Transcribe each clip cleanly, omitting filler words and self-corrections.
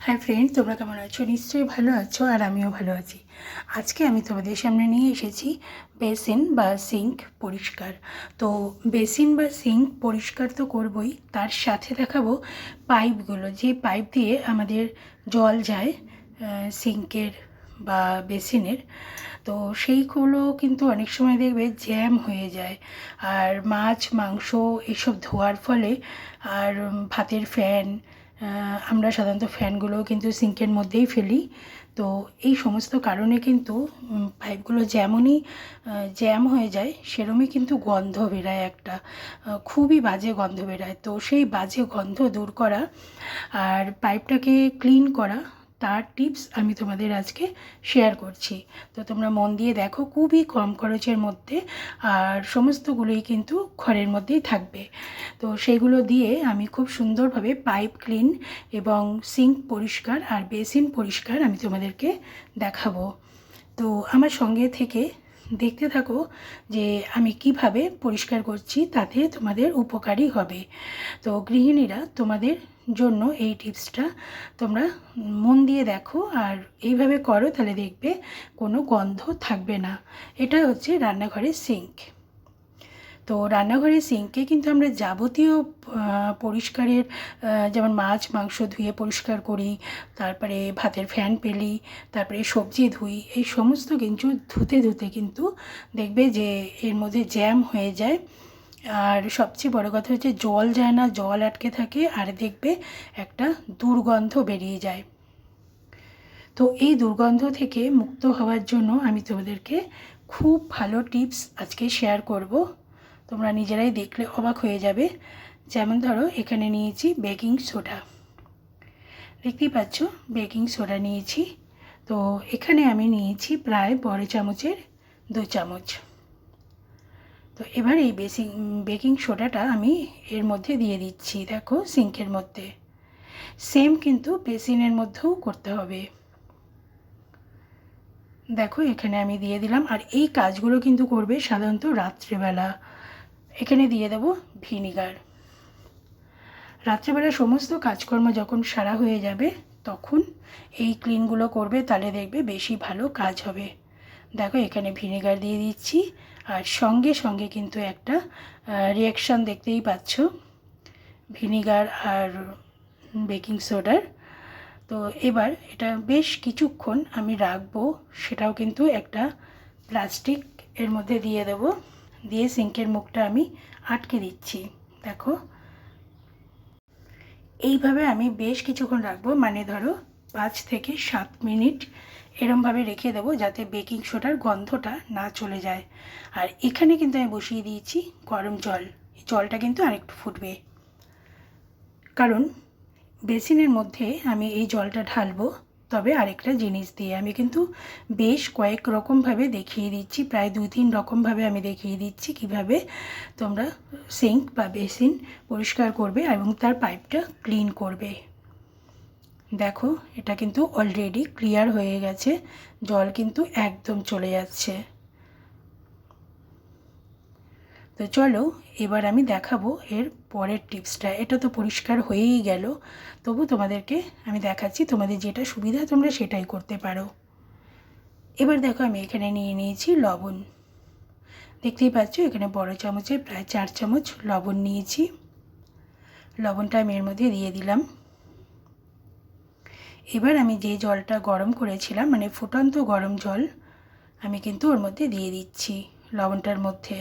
Hi friends, তোমরা কেমন আছো? নিশ্চয়ই ভালো আছো, আর আমিও ভালো আছি। আজকে আমি তোমাদের সামনে নিয়ে এসেছি বেসিন বা সিঙ্ক পরিষ্কার। তো বেসিন বা সিঙ্ক পরিষ্কার তো করবই, তার সাথে দেখাবো পাইপগুলো, যে পাইপ দিয়ে আমাদের জল যায় সিঙ্কের বা বেসিনের। তো সেইগুলো কিন্তু অনেক সময় দেখবে জ্যাম হয়ে যায়, আর মাছ মাংস এসব ধোয়ার ফলে, আর ভাতের ফ্যান, আমরা সাধারণত ফ্যানগুলোও কিন্তু সিঙ্কের মধ্যেই ফেলি। তো এই সমস্ত কারণে কিন্তু পাইপগুলো যেমনই জ্যাম হয়ে যায়, সেরমই কিন্তু গন্ধ বেরায় একটা, খুবই বাজে গন্ধ বেরায়। তো সেই বাজে গন্ধ দূর করা আর পাইপটাকে ক্লিন করা, তার টিপস আমি তোমাদের আজকে শেয়ার করছি। তো তোমরা মন দিয়ে দেখো, খুবই কম খরচের মধ্যে, আর সমস্তগুলোই কিন্তু ঘরের মধ্যেই থাকবে। তো সেইগুলো দিয়ে আমি খুব সুন্দরভাবে পাইপ ক্লিন এবং সিঙ্ক পরিষ্কার আর বেসিন পরিষ্কার আমি তোমাদেরকে দেখাবো। তো আমার সঙ্গে থেকে দেখতে থাকো যে আমি কিভাবে পরিষ্কার করছি, তাতে তোমাদের উপকারী হবে। তো গৃহিণীরা, তোমাদের জন্য এই টিপসটা তোমরা মন দিয়ে দেখো আর এইভাবে করো, তাহলে দেখবে কোনো গন্ধ থাকবে না। এটা হচ্ছে রান্নাঘরের সিঙ্ক। তো রান্নাঘরের সিঙ্কে কিন্তু আমরা যাবতীয় পরিষ্কারের, যেমন মাছ মাংস ধুয়ে পরিষ্কার করি, তারপরে ভাতের ফ্যান পেলি, তারপরে সবজি ধুই, এই সমস্ত কিন্তু ধুতে ধুতে কিন্তু দেখবে যে এর মধ্যে জ্যাম হয়ে যায়। আর সবচেয়ে বড় কথা হচ্ছে জল যায় না, জল আটকে থাকে, আর দেখবে একটা দুর্গন্ধ বেরিয়ে যায়। তো এই দুর্গন্ধ থেকে মুক্ত হওয়ার জন্য আমি তোমাদেরকে খুব ভালো টিপস আজকে শেয়ার করব। তোমরা নিজেরাই দেখলে অবাক হয়ে যাবে। যেমন ধরো, এখানে নিয়েছি বেকিং সোডা, দেখতেই পাচ্ছ বেকিং সোডা নিয়েছি। তো এখানে আমি নিয়েছি প্রায় বড় চামচের 2 চামচ। তো এবার এই বেকিং সোডাটা আমি এর মধ্যে দিয়ে দিচ্ছি, দেখো সিঙ্কের মধ্যে। সেম কিন্তু বেসিনের মধ্যেও করতে হবে। দেখো এখানে আমি দিয়ে দিলাম, আর এই কাজগুলো কিন্তু করবে সাধারণত রাত্রেবেলা। এখানে দিয়ে দেব ভিনিগার। রাত্রেবেলা সমস্ত কাজকর্ম যখন সারা হয়ে যাবে, তখন এই ক্লিনগুলো করবে, তাহলে দেখবে বেশি ভালো কাজ হবে। দেখো এখানে ভিনিগার দিয়ে দিচ্ছি, আর সঙ্গে সঙ্গে কিন্তু একটা রিয়াকশান দেখতেই পাচ্ছ ভিনিগার আর বেকিং সোডার। তো এবার এটা বেশ কিছুক্ষণ আমি রাখবো, সেটাও কিন্তু একটা প্লাস্টিক এর মধ্যে দিয়ে দেবো, দিয়ে সিঙ্কের মুখটা আমি আটকে দিচ্ছি। দেখো এইভাবে আমি বেশ কিছুক্ষণ রাখবো, মানে ধরো 5 থেকে 7 মিনিট এরমভাবে রেখে দেবো, যাতে বেকিং সোডার গন্ধটা না চলে যায়। আর এখানে কিন্তু আমি বসিয়ে দিয়েছি গরম জল। এই জলটা কিন্তু আরেকটু ফুটবে, কারণ বেসিনের মধ্যে আমি এই জলটা ঢালবো। তবে আরেকটা জিনিস দিয়ে আমি কিন্তু বেশ কয়েক রকমভাবে দেখিয়ে দিচ্ছি, প্রায় 2-3 রকমভাবে আমি দেখিয়ে দিচ্ছি কিভাবে তোমরা সিঙ্ক বা বেসিন পরিষ্কার করবে এবং তার পাইপটা ক্লিন করবে। দেখো এটা কিন্তু অলরেডি ক্লিয়ার হয়ে গেছে, জল কিন্তু একদম চলে যাচ্ছে। তো চলো এবার আমি দেখাবো এর পরের টিপসটা। এটা তো পরিষ্কার হয়েই গেল, তবু তোমাদেরকে আমি দেখাচ্ছি, তোমাদের যেটা সুবিধা তোমরা সেটাই করতে পারো। এবার দেখো আমি এখানে নিয়ে নিয়েছি লবণ। দেখতেই পাচ্ছ এখানে বড় চামচে প্রায় 4 চামচ লবণ নিয়েছি। লবণটা আমি এর মধ্যে দিয়ে দিলাম। এবার আমি যে জলটা গরম করেছিলাম, মানে ফুটন্ত গরম জল, আমি কিন্তু ওর মধ্যে দিয়ে দিচ্ছি লবণটার মধ্যে।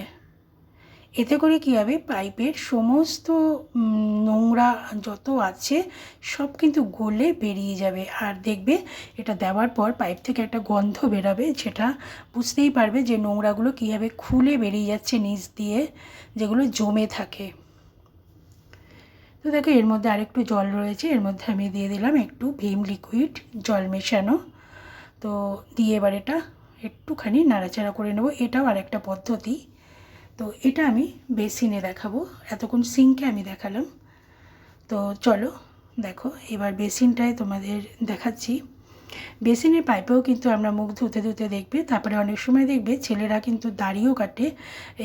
এতে করে কী হবে, পাইপের সমস্ত নোংরা যত আছে সব কিন্তু গলে বেরিয়ে যাবে। আর দেখবে এটা দেওয়ার পর পাইপ থেকে একটা গন্ধ বেরাবে, যেটা বুঝতেই পারবে যে নোংরাগুলো কীভাবে খুলে বেরিয়ে যাচ্ছে নিচ দিয়ে, যেগুলো জমে থাকে। তো দেখো এর মধ্যে আরেকটু জল রয়েছে, এর মধ্যে আমি দিয়ে দিলাম একটু ভিম লিকুইড জল মেশানো। তো দিয়ে এবার এটা একটুখানি নাড়াচাড়া করে নেব। এটাও আরেকটা পদ্ধতি। তো এটা আমি বেসিনে দেখাবো, এতক্ষণ সিঙ্কে আমি দেখালাম। তো চলো দেখো এবার বেসিনটায় তোমাদের দেখাচ্ছি। বেসিনের পাইপেও কিন্তু আমরা মুখ ধুতে ধুতে দেখবে, তারপরে অনেক সময় দেখবে ছেলেরা কিন্তু দাড়িও কাটে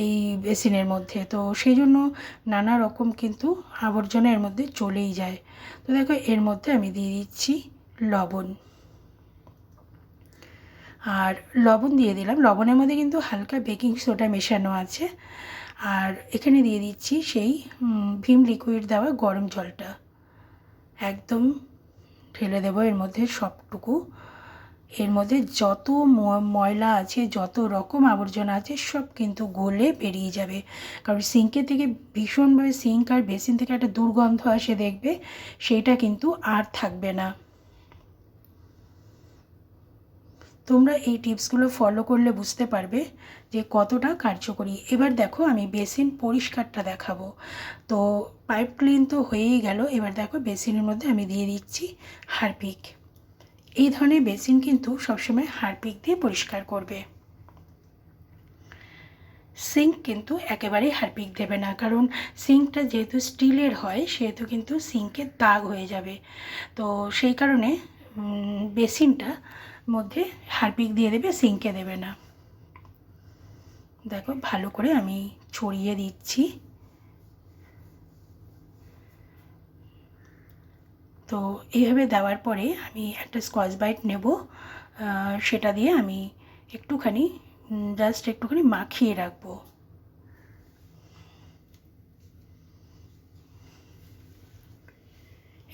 এই বেসিনের মধ্যে। তো সেই জন্য নানা রকম কিন্তু আবর্জনা এর মধ্যে চলেই যায়। তো দেখো এর মধ্যে আমি দিয়ে দিচ্ছি লবণ, আর লবণ দিয়ে দিলাম। লবণের মধ্যে কিন্তু হালকা বেকিং সোডা মেশানো আছে। আর এখানে দিয়ে দিচ্ছি সেই ভিম লিকুইড দেওয়া গরম জলটা, একদম ঢেলে দেবো এর মধ্যে সবটুকু। এর মধ্যে যত ময়লা আছে, যত রকম আবর্জনা আছে, সব কিন্তু গলে বেরিয়ে যাবে। কারণ সিঙ্কের থেকে ভীষণভাবে, সিঙ্ক আর বেসিন থেকে একটা দুর্গন্ধ আসে দেখবে, সেইটা কিন্তু আর থাকবে না। তোমরা এই টিপসগুলো ফলো করলে বুঝতে পারবে যে কতটা কার্যকরী। এবার দেখো আমি বেসিন পরিষ্কারটা দেখাবো। তো পাইপ ক্লিন তো হয়েই গেল। এবার দেখো বেসিনের মধ্যে আমি দিয়ে দিচ্ছি হারপিক। এই ধরনের বেসিন কিন্তু সবসময় হারপিক দিয়ে পরিষ্কার করবে। সিঙ্ক কিন্তু একেবারেই হারপিক দেবে না, কারণ সিঙ্কটা যেহেতু স্টিলের হয় সেহেতু কিন্তু সিঙ্কের দাগ হয়ে যাবে। তো সেই কারণে বেসিনটা মধ্যে হারপিক দিয়ে দেবে, সিঙ্কে দেবে না। দেখো ভালো করে আমি ছড়িয়ে দিচ্ছি। তো এইভাবে দেওয়ার পরে আমি একটা স্কচ ব্রাইট নেব, সেটা দিয়ে আমি একটুখানি জাস্ট একটুখানি মাখিয়ে রাখবো।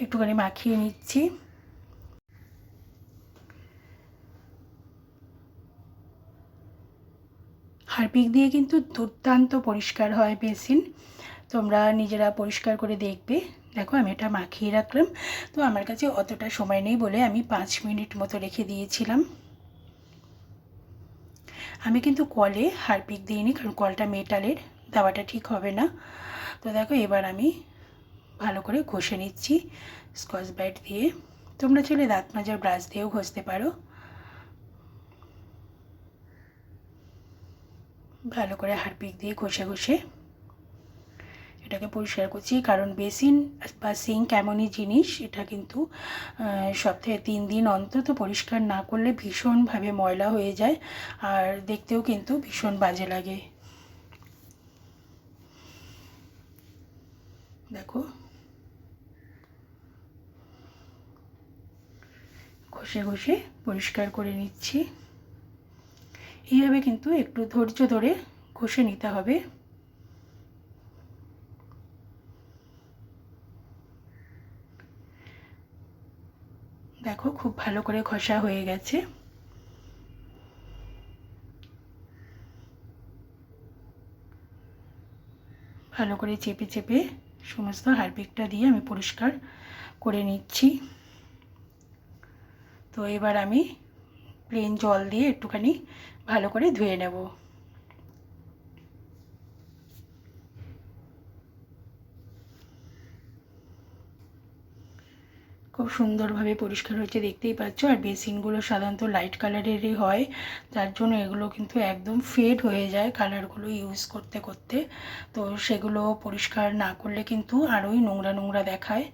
একটুখানি মাখিয়ে নিচ্ছি। হারপিক দিয়ে কিন্তু দুর্দান্ত পরিষ্কার হয় বেসিন। তোমরা নিজেরা পরিষ্কার করে দেখবে। দেখো আমি এটা মাখিয়ে রাখলাম। তো আমার কাছে অতটা সময় নেই বলে আমি 5 মিনিট মতো রেখে দিয়েছিলাম। আমি কিন্তু কলে হারপিক দিইনি, কারণ কলটা মেটালের, দেওয়াটা ঠিক হবে না। তো দেখো এবার আমি ভালো করে ঘষে নিচ্ছি স্কচ ব্রাইট দিয়ে। তোমরা চাইলে দাঁত মাজার ব্রাশ দিয়েও ঘষতে পারো। ভালো করে হারপিক দিয়ে ঘষে ঘষে এটাকে পরিষ্কার করছি। কারণ বেসিন বা সিঙ্ক এমনই জিনিস, এটা কিন্তু সপ্তাহে 3 দিন অন্তত পরিষ্কার না করলে ভীষণভাবে ময়লা হয়ে যায়, আর দেখতেও কিন্তু ভীষণ বাজে লাগে। দেখো ঘষে ঘষে পরিষ্কার করে নিচ্ছি। এইভাবে কিন্তু একটু ধৈর্য ধরে ঘষে নিতে হবে। দেখো খুব ভালো করে ঘষা হয়ে গেছে। ভালো করে চেপে চেপে সমস্ত হারপিকটা দিয়ে আমি পরিষ্কার করে নিচ্ছি। তো এবার আমি প্লেন জল দিয়ে একটুখানি ভালো করে ধুয়ে নেব। খুব সুন্দরভাবে পরিষ্কার হয়েছে, দেখতেই পাচ্ছ। আর বেসিনগুলো সাধারণত লাইট কালারেরই হয়, যার জন্য এগুলো কিন্তু একদম ফেড হয়ে যায় কালারগুলো ইউজ করতে করতে। তো সেগুলো পরিষ্কার না করলে কিন্তু আরোই নোংরা নোংরা দেখায়।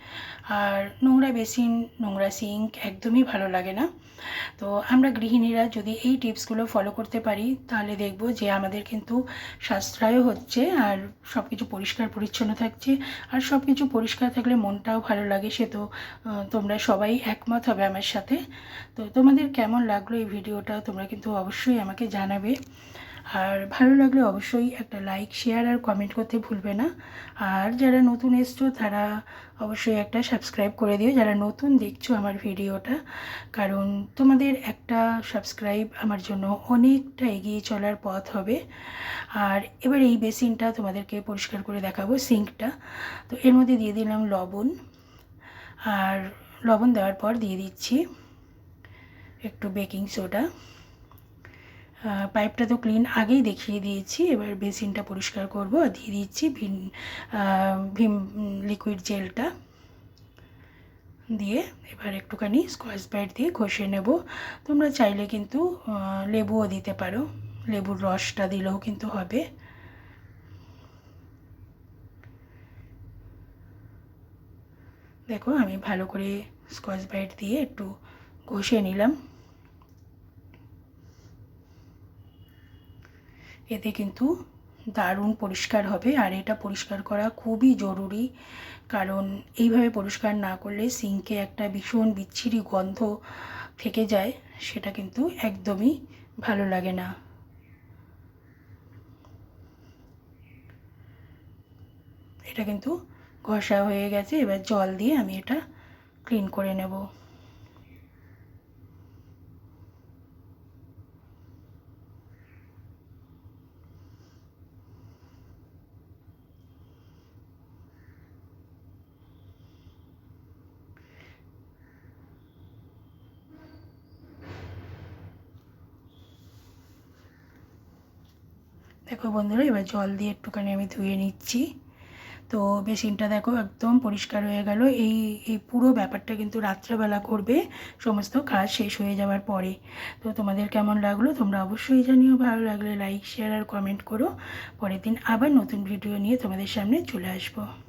আর নোংরা বেসিন, নোংরা সিঙ্ক একদমই ভালো লাগে না। তো আমরা গৃহিণীরা যদি এই টিপসগুলো ফলো করতে পারি, তাহলে দেখব যে আমাদের কিন্তু সাশ্রয়ও হচ্ছে, আর সব কিছু পরিষ্কার পরিচ্ছন্ন থাকছে। আর সব কিছু পরিষ্কার থাকলে মনটাও ভালো লাগে, সে তো তোমরা সবাই একমত হবে আমার সাথে। তো তোমাদের কেমন লাগলো এই ভিডিওটা তোমরা কিন্তু অবশ্যই আমাকে জানাবে। আর ভালো লাগলে অবশ্যই একটা লাইক, শেয়ার আর কমেন্ট করতে ভুলবে না। আর যারা নতুন এসছো তারা অবশ্যই একটা সাবস্ক্রাইব করে দিও, যারা নতুন দেখছো আমার ভিডিওটা। কারণ তোমাদের একটা সাবস্ক্রাইব আমার জন্য অনেকটা এগিয়ে চলার পথ হবে। আর এবার এই বেসিনটা তোমাদেরকে পরিষ্কার করে দেখাবো, সিঙ্কটা। তো এর মধ্যে দিয়ে দিলাম লবণ, আর লবণ দেওয়ার পর দিয়ে দিচ্ছি একটু বেকিং সোডা। পাইপটা তো ক্লিন আগেই দেখিয়ে দিয়েছি। এবার বেসিনটা পরিষ্কার করব, আর দিয়ে দিচ্ছি ভিম লিকুইড জেলটা দিয়ে এবার একটুখানি স্কচ ব্রাইট দিয়ে ঘষে নেব। তোমরা চাইলে কিন্তু লেবুও দিতে পারো, লেবুর রসটা দিলেও কিন্তু হবে। দেখো আমি ভালো করে স্কচ ব্রাইট দিয়ে একটু ঘষে নিলাম। এতে কিন্তু দারুণ পরিষ্কার হবে। আর এটা পরিষ্কার করা খুবই জরুরি, কারণ এইভাবে পরিষ্কার না করলে সিঙ্কে একটা ভীষণ বিচ্ছিরি গন্ধ থেকে যায়, সেটা কিন্তু একদমই ভালো লাগে না। এটা কিন্তু ঘষা হয়ে গেছে, এবার জল দিয়ে আমি এটা ক্লিন করে নেব। দেখো বন্ধুরা, এবার জল দিয়ে একটুখানি আমি ধুয়ে নিচ্ছি। তো বেসিনটা দেখো একদম পরিষ্কার হয়ে গেল। এই এই পুরো ব্যাপারটা কিন্তু রাত্রেবেলা করবে, সমস্ত কাজ শেষ হয়ে যাওয়ার পরে। তো তোমাদের কেমন লাগলো তোমরা অবশ্যই জানিও, ভালো লাগলে লাইক শেয়ার আর কমেন্ট করো। পরের দিন আবার নতুন ভিডিও নিয়ে তোমাদের সামনে চলে আসবো।